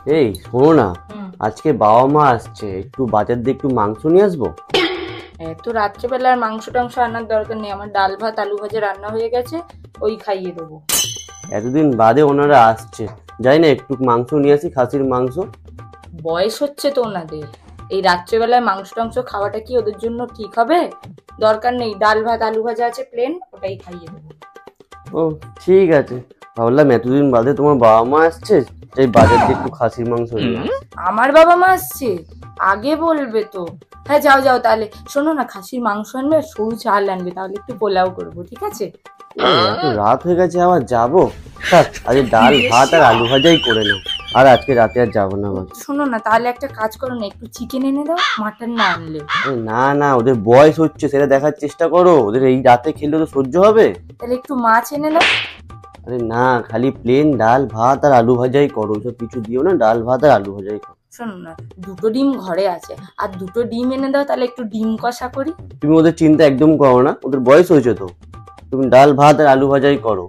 এই শোনো না, হুম। আজকে বাবা মা আসছে, একটু বাজার দিয়ে একটু মাংস নিয়ে আসবো। এত রাত্রেবেলা আর মাংস টাংস আনার দরকার নেই, আমার ডাল ভাত আলু ভাজা রান্না হয়ে গেছে, ওই খাইয়ে দেবো। এতদিন বাদে ওনারা আসছে, যাই না একটু মাংস নিয়ে আসি, খাসির মাংস। বয়স হচ্ছে তো ওনাদের, এই রাত্রেবেলায় মাংস টাংস খাওয়াটা কি ওদের জন্য ঠিক হবে? দরকার নেই, ডাল ভাত আলু ভাজা আছে প্লেন, ওটাই খাইয়ে দেবো। ও ঠিক আছে, ভাবলাম এতদিন বাদে তোমার বাবা মা আসছে, তাই বাজার দিয়ে একটু খাসির মাংস নিয়ে আসি। আমার বাবা মা আসছে? আগে বলবে তো। হ্যাঁ যাও যাও, তাহলে শোনো না, খাসির মাংস আনবে আর সরু চাল আনবে, তাহলে একটু পোলাও করবো, ঠিক আছে? এত রাত হয়ে গেছে, আবার যাবো? থাক, আজকে ডাল ভাত আর আলু ভাজাই করে নাও, আর আজকে রাতে আর যাবো না বাজার। শোনো না, তাহলে একটা কাজ করো না, একটু চিকেন এনে দাও, মাটন না আনলে। আরে না না, ওদের বয়স হচ্ছে, সেটা দেখার চেষ্টা করো, ওদের এই রাতে খেলে তো সহ্য হবে? তাহলে একটু মাছ এনে দাও। আরে না, খালি প্লেন ডাল ভাত আর আলু ভাজাই করো, সব কিছু দিও না, ডাল ভাত আর আলু ভাজাই করো। শোনো না, দুটো ডিম ঘরে আছে, আর দুটো ডিম এনে দাও, তাহলে একটু ডিম কষা করি। তুমি ওদের চিন্তা একদম করো না, ওদের বয়স হয়েছে তো, তুমি ডাল ভাত আর আলু ভাজাই করো।